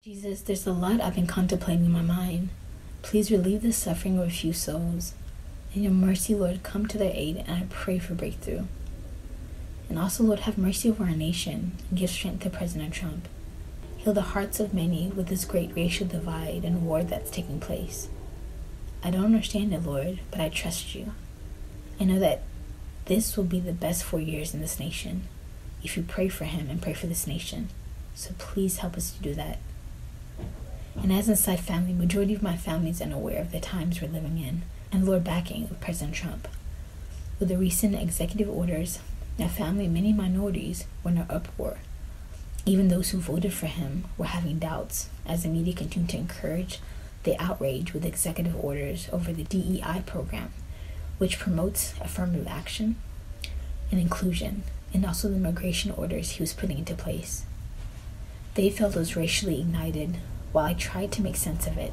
Jesus, there's a lot I've been contemplating in my mind. Please relieve the suffering of a few souls. In your mercy, Lord, come to their aid, and I pray for breakthrough. And also, Lord, have mercy over our nation and give strength to President Trump. Heal the hearts of many with this great racial divide and war that's taking place. I don't understand it, Lord, but I trust you. I know that this will be the best 4 years in this nation if you pray for him and pray for this nation. So please help us to do that. And as an aside family, majority of my family is unaware of the times we're living in and Lord backing of President Trump. With the recent executive orders, my family and many minorities were in an uproar. Even those who voted for him were having doubts as the media continued to encourage the outrage with executive orders over the DEI program, which promotes affirmative action and inclusion, and also the immigration orders he was putting into place. They felt it was racially ignited. While I tried to make sense of it,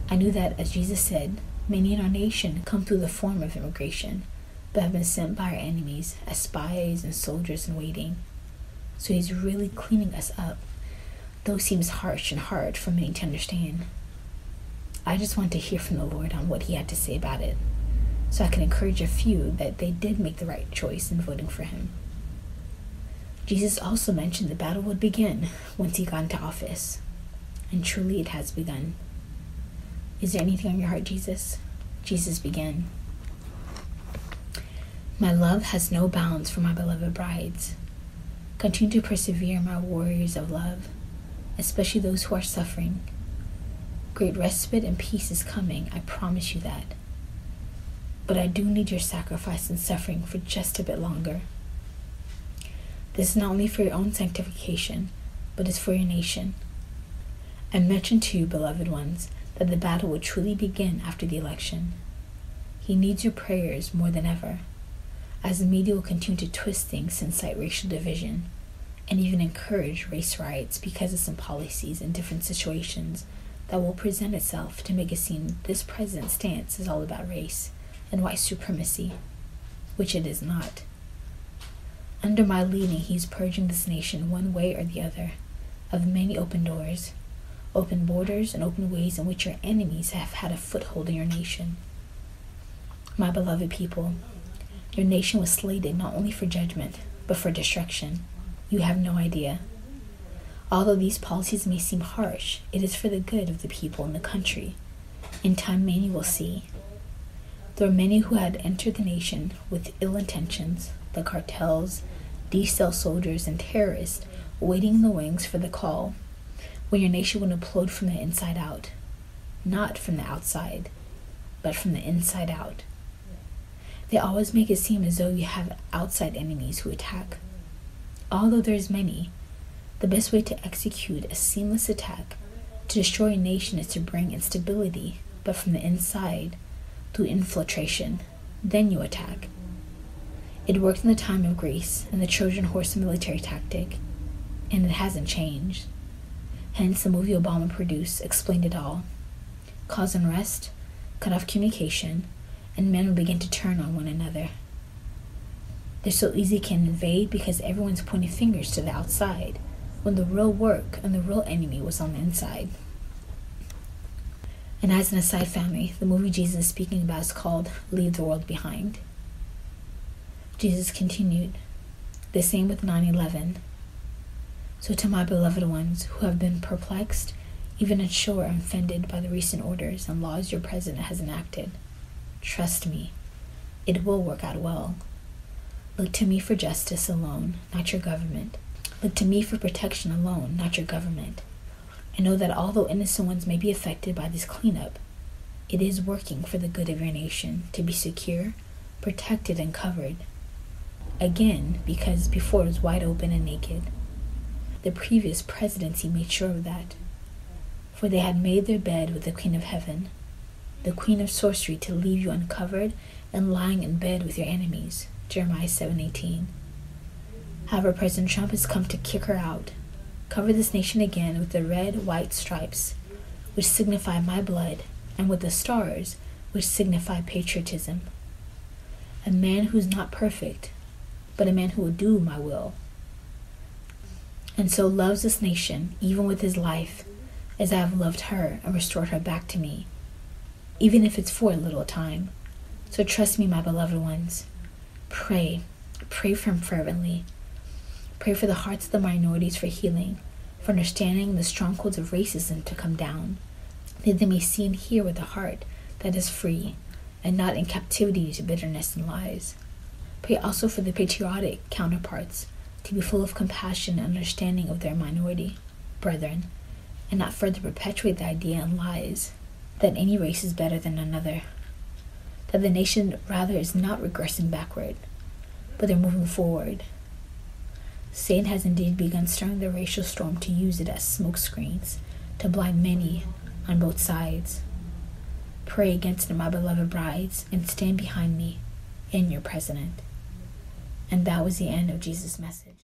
I knew that, as Jesus said, many in our nation come through the form of immigration, but have been sent by our enemies as spies and soldiers in waiting. So he's really cleaning us up, though it seems harsh and hard for many to understand. I just want to hear from the Lord on what he had to say about it, so I can encourage a few that they did make the right choice in voting for him. Jesus also mentioned the battle would begin once he got into office. And truly it has begun. Is there anything on your heart, Jesus? Jesus began. My love has no bounds for my beloved brides. Continue to persevere, my warriors of love, especially those who are suffering. Great respite and peace is coming, I promise you that. But I do need your sacrifice and suffering for just a bit longer. This is not only for your own sanctification, but it's for your nation. I mentioned to you, beloved ones, that the battle will truly begin after the election. He needs your prayers more than ever, as the media will continue to twist things and incite racial division, and even encourage race riots because of some policies in different situations that will present itself to make it seem this president's stance is all about race and white supremacy, which it is not. Under my leading, he's purging this nation one way or the other of many open doors, open borders, and open ways in which your enemies have had a foothold in your nation. My beloved people, your nation was slated not only for judgment, but for destruction. You have no idea. Although these policies may seem harsh, it is for the good of the people in the country. In time, many will see. There are many who had entered the nation with ill intentions, the cartels, decel soldiers, and terrorists waiting in the wings for the call, when your nation would implode from the inside out, not from the outside, but from the inside out. They always make it seem as though you have outside enemies who attack. Although there's many, the best way to execute a seamless attack to destroy a nation is to bring instability, but from the inside, through infiltration. Then you attack. It worked in the time of Greece and the Trojan horse military tactic, and it hasn't changed. Hence, the movie Obama produced explained it all. Cause unrest, cut off communication, and men will begin to turn on one another. They're so easy can invade because everyone's pointing fingers to the outside, when the real work and the real enemy was on the inside. And as an aside family, the movie Jesus is speaking about is called Leave the World Behind. Jesus continued, the same with 9/11. So to my beloved ones who have been perplexed, even unsure and offended by the recent orders and laws your president has enacted, trust me, it will work out well. Look to me for justice alone, not your government. Look to me for protection alone, not your government. And know that although innocent ones may be affected by this cleanup, it is working for the good of your nation to be secure, protected, and covered. Again, because before it was wide open and naked. The previous presidency made sure of that. For they had made their bed with the Queen of Heaven, the Queen of Sorcery, to leave you uncovered and lying in bed with your enemies. Jeremiah 7:18. However, President Trump has come to kick her out, cover this nation again with the red, white stripes, which signify my blood, and with the stars, which signify patriotism. A man who is not perfect, but a man who will do my will. And so loves this nation, even with his life, as I have loved her and restored her back to me, even if it's for a little time. So trust me, my beloved ones. Pray for him fervently. Pray for the hearts of the minorities for healing, for understanding the strongholds of racism to come down, that they may see and hear with a heart that is free and not in captivity to bitterness and lies. Pray also for the patriotic counterparts to be full of compassion and understanding of their minority brethren, and not further perpetuate the idea and lies that any race is better than another, that the nation rather is not regressing backward, but they're moving forward. Satan has indeed begun stirring the racial storm to use it as smoke screens to blind many on both sides. Pray against it, my beloved brides, and stand behind me and your president. And that was the end of Jesus' message.